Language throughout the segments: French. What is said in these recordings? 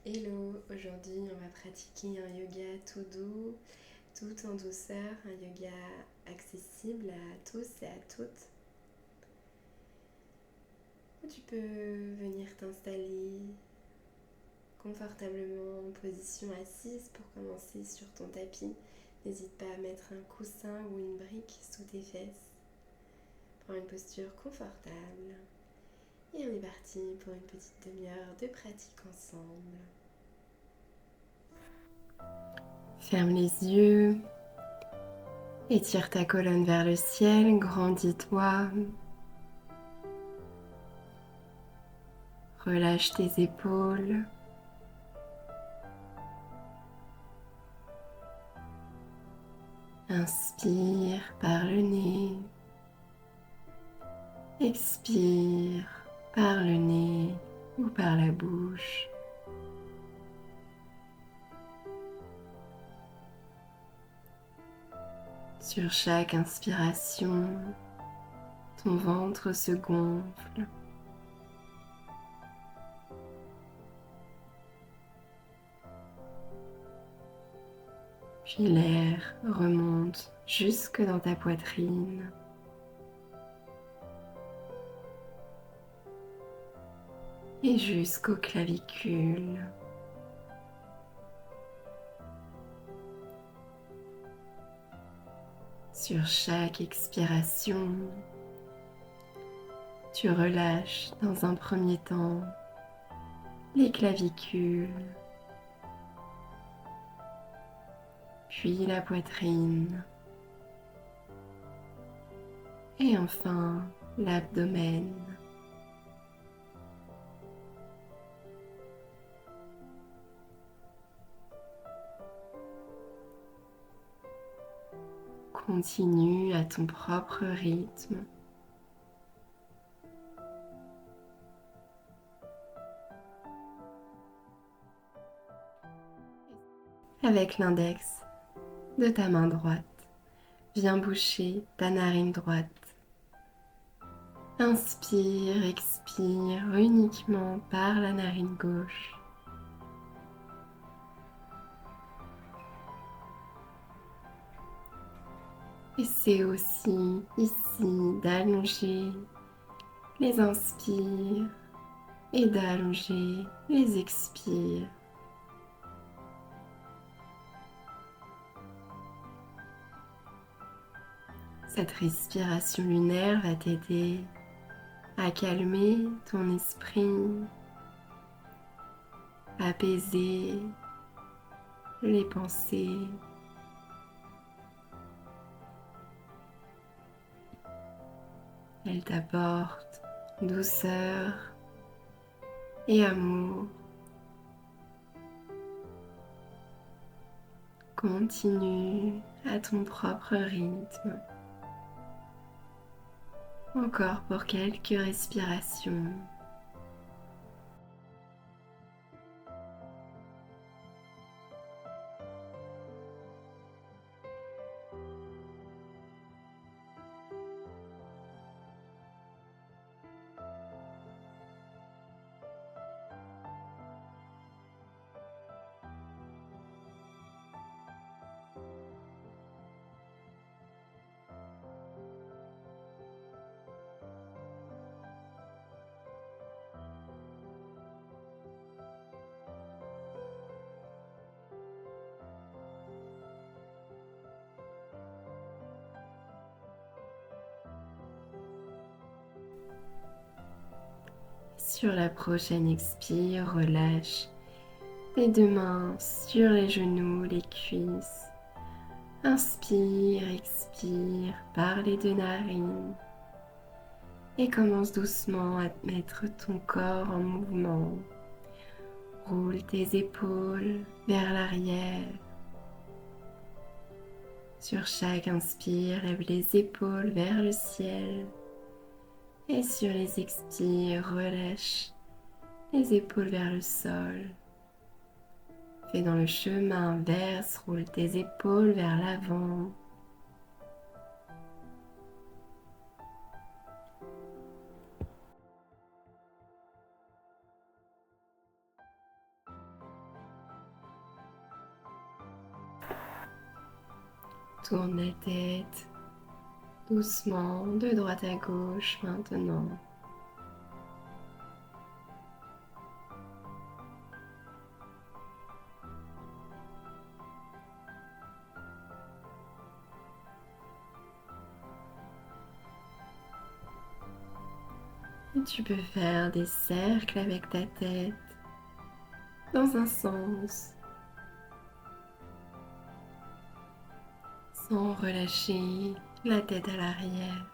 Hello, aujourd'hui on va pratiquer un yoga tout doux, tout en douceur, un yoga accessible à tous et à toutes. Tu peux venir t'installer confortablement en position assise pour commencer sur ton tapis. N'hésite pas à mettre un coussin ou une brique sous tes fesses. Prends une posture confortable et on est parti pour une petite demi-heure de pratique ensemble. Ferme les yeux, étire ta colonne vers le ciel, grandis-toi, relâche tes épaules, inspire par le nez, expire par le nez ou par la bouche. Sur chaque inspiration, ton ventre se gonfle. Puis l'air remonte jusque dans ta poitrine. Et jusqu'aux clavicules. Sur chaque expiration, tu relâches dans un premier temps les clavicules, puis la poitrine et enfin l'abdomen. Continue à ton propre rythme. Avec l'index de ta main droite, viens boucher ta narine droite. Inspire, expire uniquement par la narine gauche. Essaie aussi ici d'allonger les inspires et d'allonger les expires. Cette respiration lunaire va t'aider à calmer ton esprit, apaiser les pensées. Elle t'apporte douceur et amour. Continue à ton propre rythme. Encore pour quelques respirations. Sur la prochaine expire, relâche tes deux mains sur les genoux, les cuisses. Inspire, expire par les deux narines et commence doucement à mettre ton corps en mouvement. Roule tes épaules vers l'arrière. Sur chaque inspire, lève les épaules vers le ciel. Et sur les expires, relâche les épaules vers le sol. Fais dans le chemin inverse, roule tes épaules vers l'avant. Tourne la tête doucement de droite à gauche maintenant. Et tu peux faire des cercles avec ta tête dans un sens, sans relâcher la tête à l'arrière.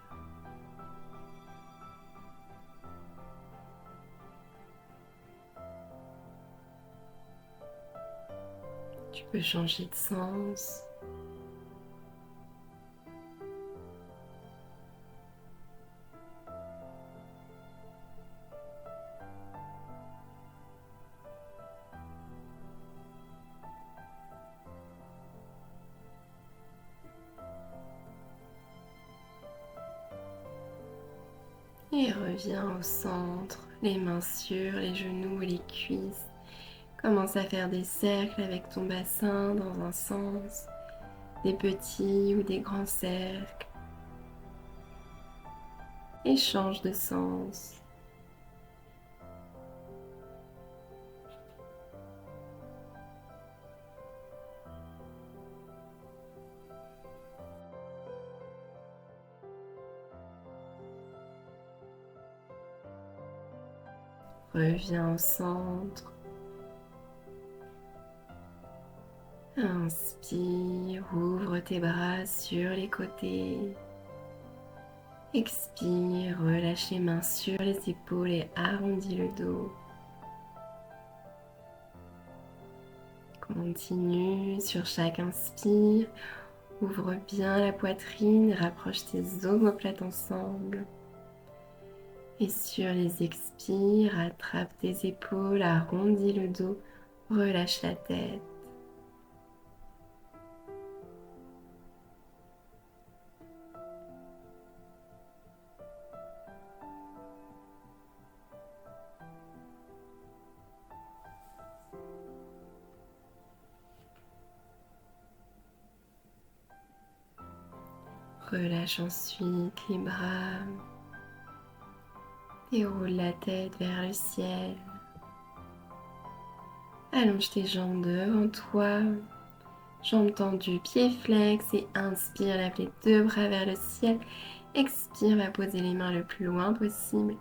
Tu peux changer de sens. Et reviens au centre, les mains sur les genoux et les cuisses. Commence à faire des cercles avec ton bassin dans un sens, des petits ou des grands cercles. Et change de sens. Reviens au centre. Inspire, ouvre tes bras sur les côtés. Expire, relâche les mains sur les épaules et arrondis le dos. Continue sur chaque inspire. Ouvre bien la poitrine, rapproche tes omoplates ensemble. Et sur les expires, attrape tes épaules, arrondis le dos, relâche la tête. Relâche ensuite les bras. Déroule la tête vers le ciel. Allonge tes jambes devant toi. Jambes tendues, pieds flex et inspire, lève les deux bras vers le ciel. Expire, va poser les mains le plus loin possible.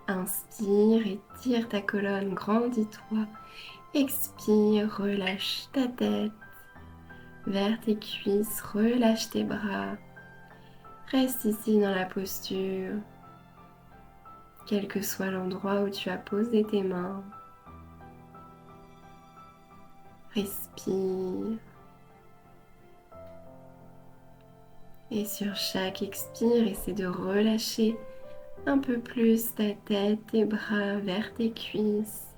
Inspire, étire ta colonne, grandis-toi. Expire, relâche ta tête vers tes cuisses, relâche tes bras. Reste ici dans la posture, quel que soit l'endroit où tu as posé tes mains. Respire. Et sur chaque expire, essaie de relâcher un peu plus ta tête, tes bras vers tes cuisses.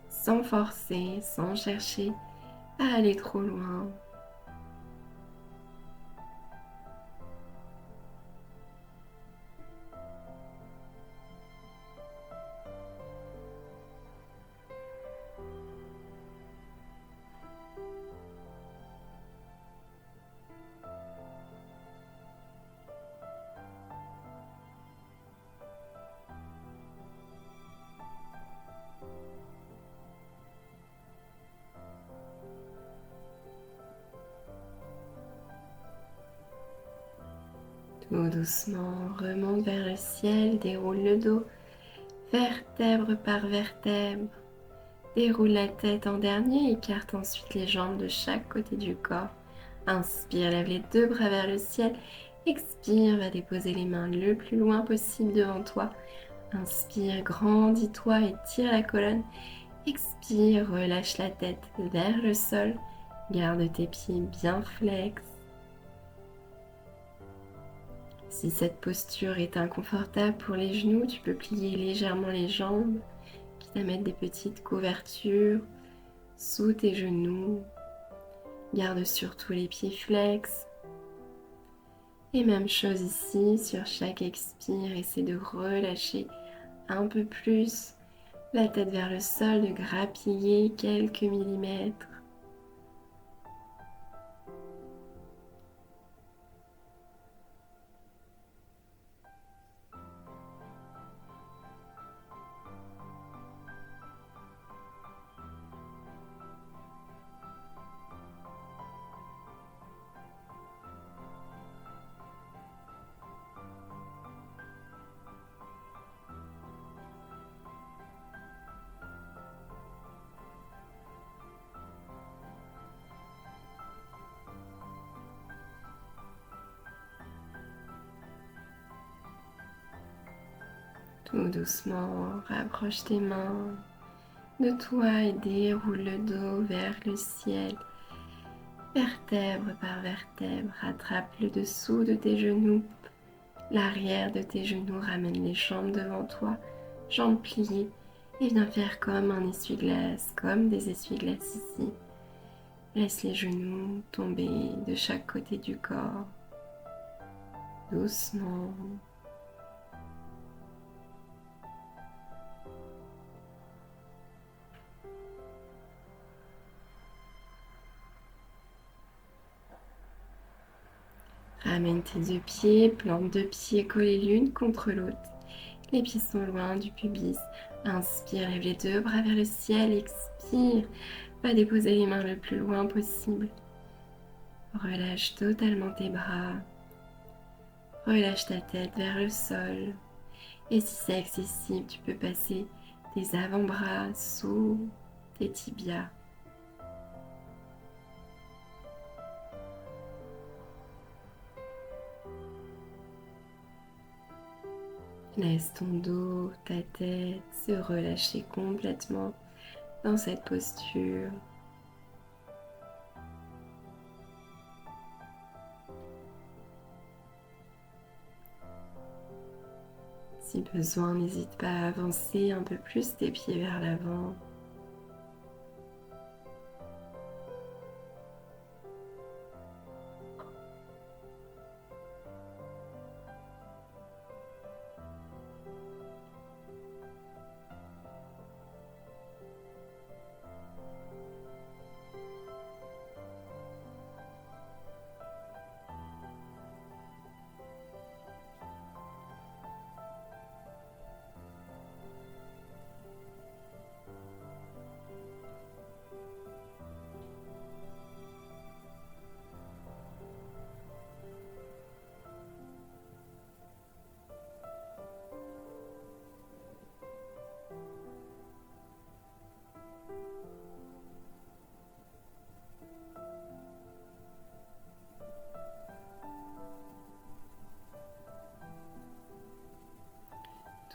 Sans forcer, sans chercher à aller trop loin. Tout doucement, remonte vers le ciel, déroule le dos, vertèbre par vertèbre. Déroule la tête en dernier, écarte ensuite les jambes de chaque côté du corps. Inspire, lève les deux bras vers le ciel. Expire, va déposer les mains le plus loin possible devant toi. Inspire, grandis-toi et tire la colonne. Expire, relâche la tête vers le sol. Garde tes pieds bien flex. Si cette posture est inconfortable pour les genoux, tu peux plier légèrement les jambes, quitte à mettre des petites couvertures sous tes genoux. Garde surtout les pieds flex. Et même chose ici, sur chaque expire, essaie de relâcher un peu plus la tête vers le sol, de grappiller quelques millimètres. Tout doucement, rapproche tes mains de toi et déroule le dos vers le ciel. Vertèbre par vertèbre, rattrape le dessous de tes genoux. L'arrière de tes genoux, ramène les jambes devant toi, jambes pliées, et viens faire comme un essuie-glace, comme des essuie-glaces ici. Laisse les genoux tomber de chaque côté du corps, doucement. Ramène tes deux pieds, plante deux pieds collés l'une contre l'autre. Les pieds sont loin du pubis. Inspire, lève les deux bras vers le ciel. Expire, va déposer les mains le plus loin possible. Relâche totalement tes bras. Relâche ta tête vers le sol. Et si c'est accessible, tu peux passer tes avant-bras sous tes tibias. Laisse ton dos, ta tête se relâcher complètement dans cette posture. Si besoin, n'hésite pas à avancer un peu plus tes pieds vers l'avant.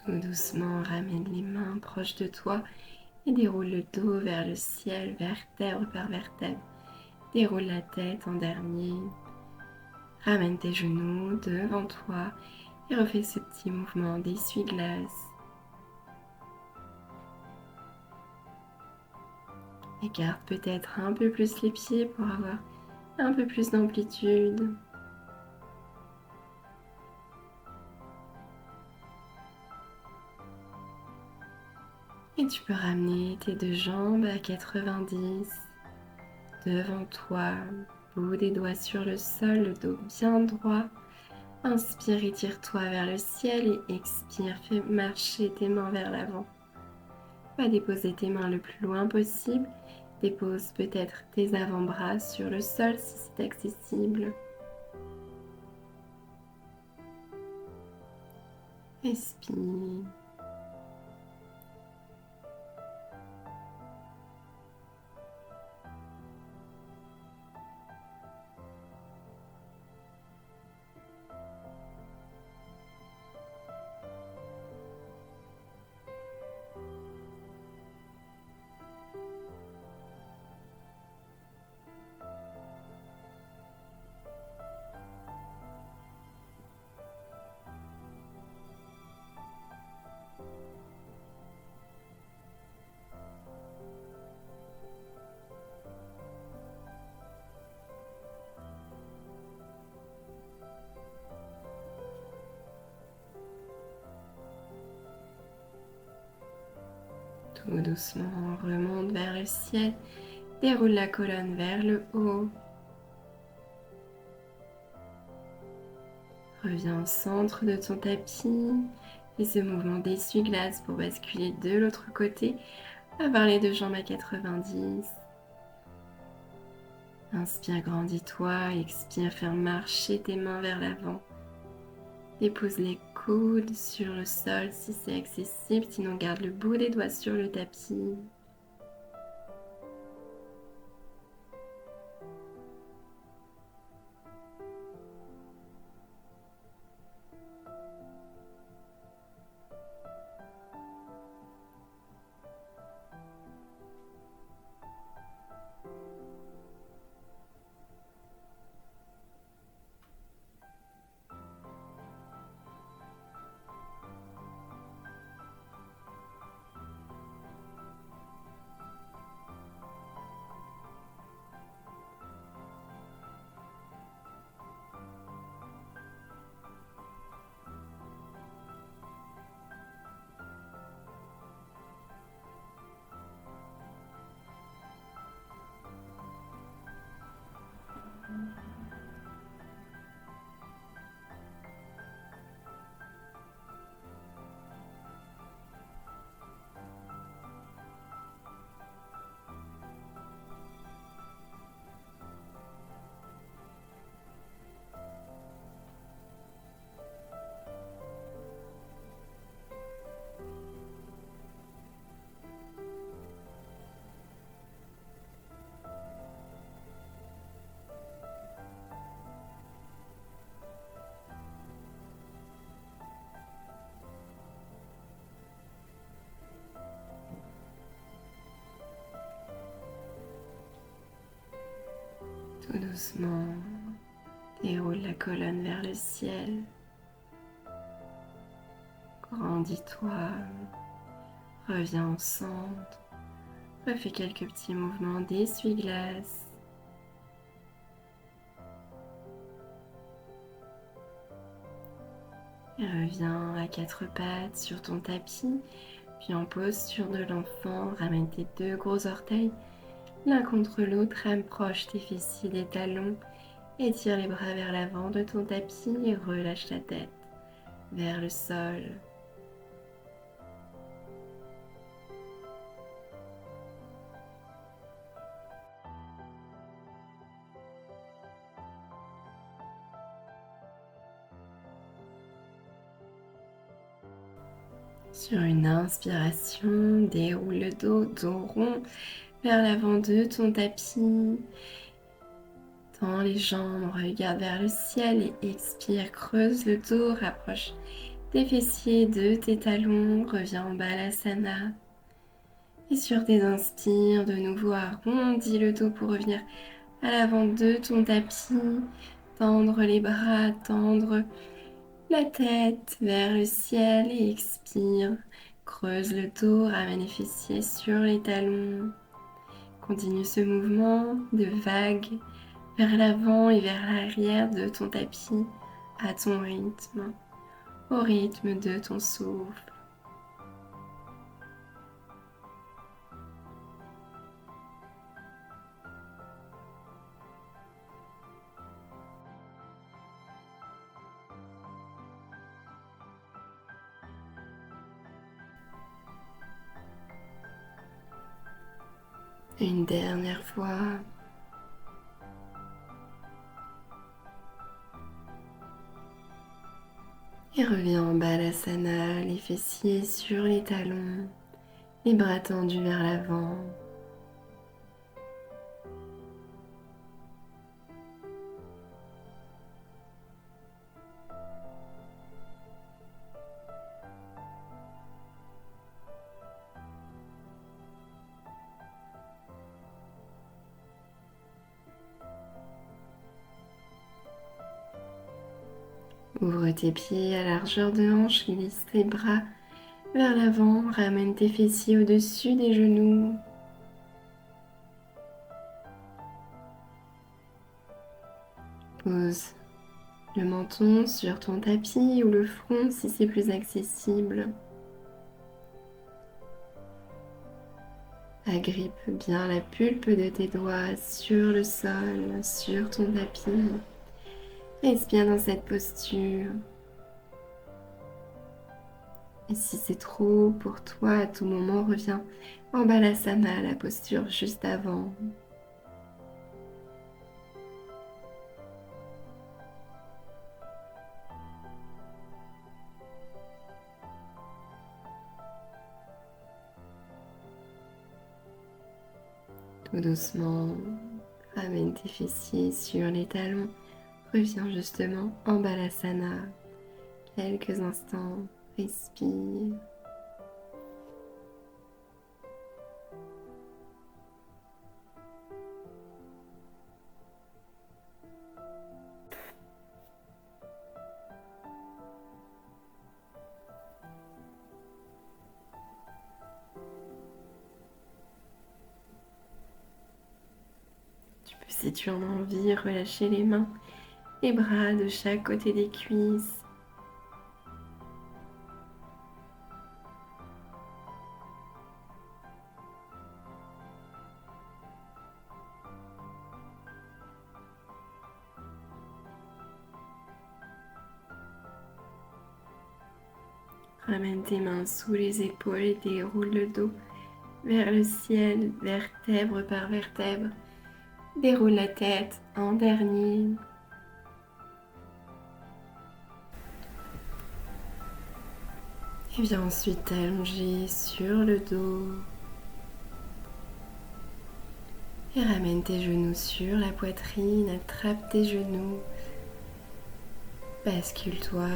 Tout doucement, ramène les mains proches de toi et déroule le dos vers le ciel, vertèbre par vertèbre. Déroule la tête en dernier. Ramène tes genoux devant toi et refais ce petit mouvement d'essuie-glace. Écarte peut-être un peu plus les pieds pour avoir un peu plus d'amplitude. Et tu peux ramener tes deux jambes à 90 devant toi, bout des doigts sur le sol, le dos bien droit. Inspire, étire-toi vers le ciel et expire, fais marcher tes mains vers l'avant. Va déposer tes mains le plus loin possible. Dépose peut-être tes avant-bras sur le sol si c'est accessible. Respire. Tout doucement, remonte vers le ciel. Déroule la colonne vers le haut. Reviens au centre de ton tapis. Fais ce mouvement d'essuie-glace pour basculer de l'autre côté. Avoir les deux jambes à 90. Inspire, grandis-toi. Expire, fais marcher tes mains vers l'avant. Dépose les coudes sur le sol si c'est accessible. Sinon, garde le bout des doigts sur le tapis. Tout doucement, déroule la colonne vers le ciel. Grandis-toi, reviens au centre, refais quelques petits mouvements d'essuie-glace. Et reviens à quatre pattes sur ton tapis, puis en posture de l'enfant, ramène tes deux gros orteils l'un contre l'autre, rapproche tes fessiers des talons, étire les bras vers l'avant de ton tapis et relâche la tête vers le sol. Sur une inspiration, déroule le dos rond vers l'avant de ton tapis. Tends les jambes, regarde vers le ciel et expire, creuse le dos, rapproche tes fessiers de tes talons, reviens en Balasana. Et sur tes inspires, de nouveau arrondis le dos pour revenir à l'avant de ton tapis. Tendre les bras, tendre la tête vers le ciel et expire. Creuse le dos, ramène les fessiers sur les talons. Continue ce mouvement de vague vers l'avant et vers l'arrière de ton tapis à ton rythme, au rythme de ton souffle. Une dernière fois. Et reviens en Balasana, les fessiers sur les talons, les bras tendus vers l'avant. Ouvre tes pieds à largeur de hanche, glisse tes bras vers l'avant, ramène tes fessiers au-dessus des genoux. Pose le menton sur ton tapis ou le front si c'est plus accessible. Agrippe bien la pulpe de tes doigts sur le sol, sur ton tapis. Reste bien dans cette posture. Et si c'est trop pour toi, à tout moment, reviens en Balasana, la posture juste avant. Tout doucement, ramène tes fessiers sur les talons. Reviens justement en Balasana. Quelques instants, respire. Tu peux, si tu en as envie, relâcher les mains, les bras de chaque côté des cuisses. Ramène tes mains sous les épaules et déroule le dos vers le ciel, vertèbre par vertèbre. Déroule la tête en dernier. Et viens ensuite t'allonger sur le dos. Et ramène tes genoux sur la poitrine, attrape tes genoux. Bascule-toi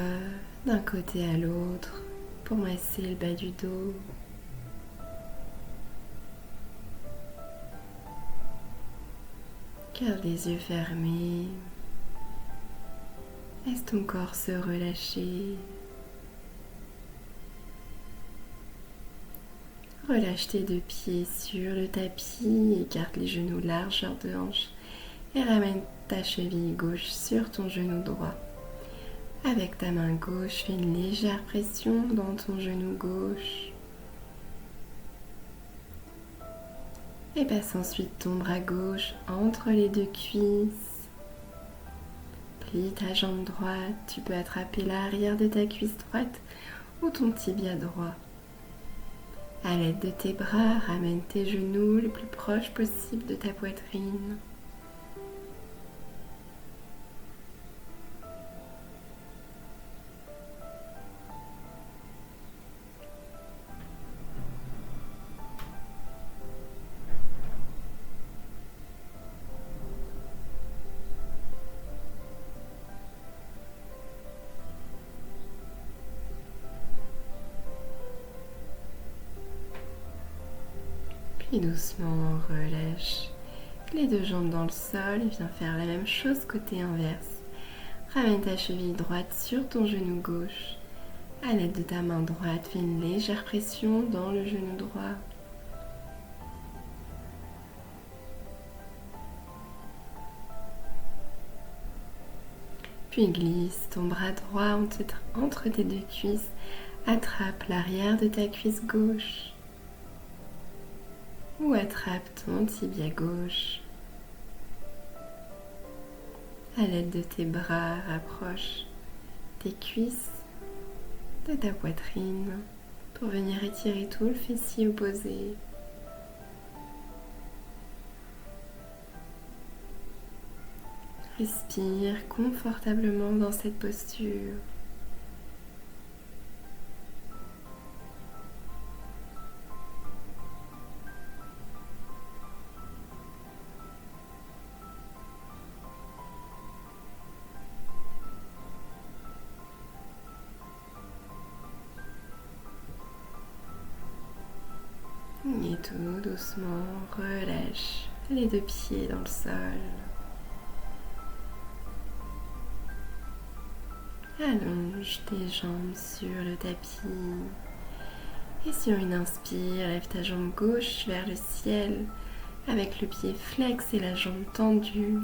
d'un côté à l'autre pour masser le bas du dos. Garde les yeux fermés. Laisse ton corps se relâcher. Relâche tes deux pieds sur le tapis, écarte les genoux largeur de hanche et ramène ta cheville gauche sur ton genou droit. Avec ta main gauche, fais une légère pression dans ton genou gauche. Et passe ensuite ton bras gauche entre les deux cuisses. Plie ta jambe droite, tu peux attraper l'arrière de ta cuisse droite ou ton tibia droit. À l'aide de tes bras, ramène tes genoux le plus proche possible de ta poitrine. Puis doucement, relâche les deux jambes dans le sol et viens faire la même chose côté inverse. Ramène ta cheville droite sur ton genou gauche. À l'aide de ta main droite, fais une légère pression dans le genou droit. Puis glisse ton bras droit entre tes deux cuisses. Attrape l'arrière de ta cuisse gauche. Ou attrape ton tibia gauche. À l'aide de tes bras, rapproche tes cuisses de ta poitrine pour venir étirer tout le fessier opposé. Respire confortablement dans cette posture. Et tout doucement, relâche les deux pieds dans le sol. Allonge tes jambes sur le tapis. Et sur une inspire, lève ta jambe gauche vers le ciel avec le pied flex et la jambe tendue.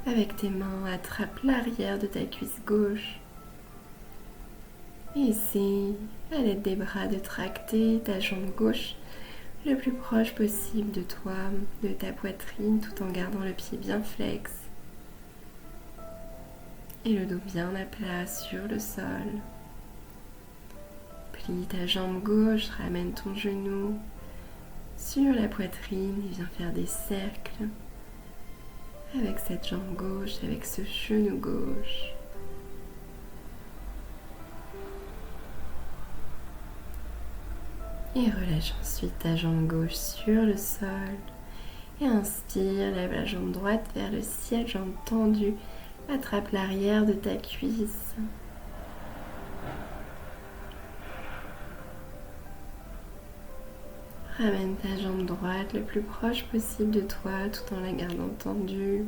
Avec tes mains, attrape l'arrière de ta cuisse gauche. Et essaye, à l'aide des bras, de tracter ta jambe gauche le plus proche possible de toi, de ta poitrine, tout en gardant le pied bien flex et le dos bien à plat sur le sol. Plie ta jambe gauche, ramène ton genou sur la poitrine et viens faire des cercles avec cette jambe gauche, avec ce genou gauche. Et relâche ensuite ta jambe gauche sur le sol. Et inspire, lève la jambe droite vers le ciel, jambe tendue. Attrape l'arrière de ta cuisse. Ramène ta jambe droite le plus proche possible de toi tout en la gardant tendue.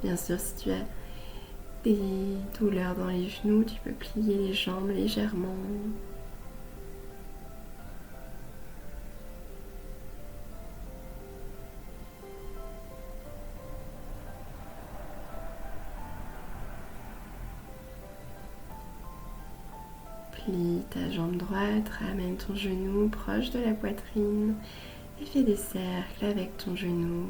Bien sûr, si tu as des douleurs dans les genoux, tu peux plier les jambes légèrement. Plie ta jambe droite, ramène ton genou proche de la poitrine et fais des cercles avec ton genou.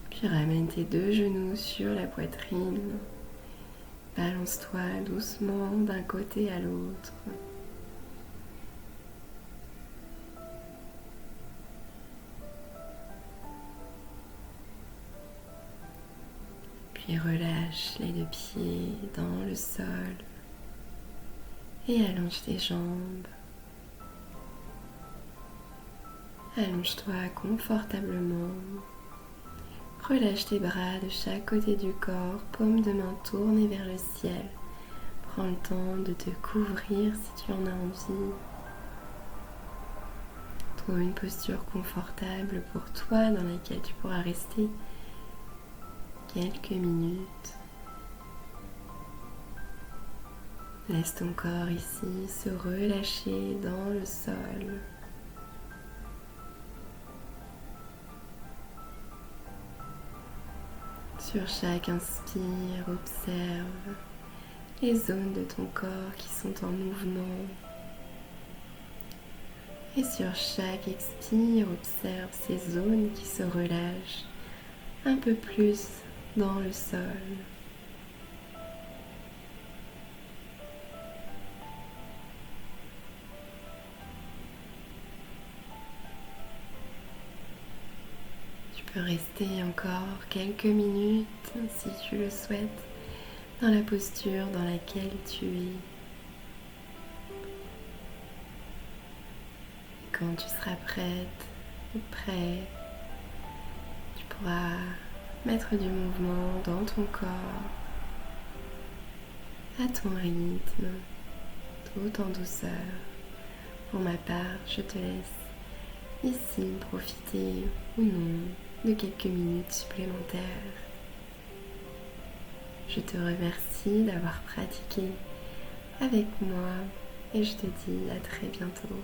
Puis ramène tes deux genoux sur la poitrine. Balance-toi doucement d'un côté à l'autre. Puis relâche les deux pieds dans le sol et allonge tes jambes. Allonge-toi confortablement. Relâche tes bras de chaque côté du corps, paume de main tournée vers le ciel. Prends le temps de te couvrir si tu en as envie. Trouve une posture confortable pour toi dans laquelle tu pourras rester quelques minutes. Laisse ton corps ici se relâcher dans le sol. Sur chaque inspire, observe les zones de ton corps qui sont en mouvement. Et sur chaque expire, observe ces zones qui se relâchent un peu plus dans le sol. Tu peux rester encore quelques minutes si tu le souhaites dans la posture dans laquelle tu es. Quand tu seras prête ou prêt, tu pourras mettre du mouvement dans ton corps à ton rythme, tout en douceur. Pour ma part, je te laisse ici profiter ou non de quelques minutes supplémentaires. Je te remercie d'avoir pratiqué avec moi et je te dis à très bientôt.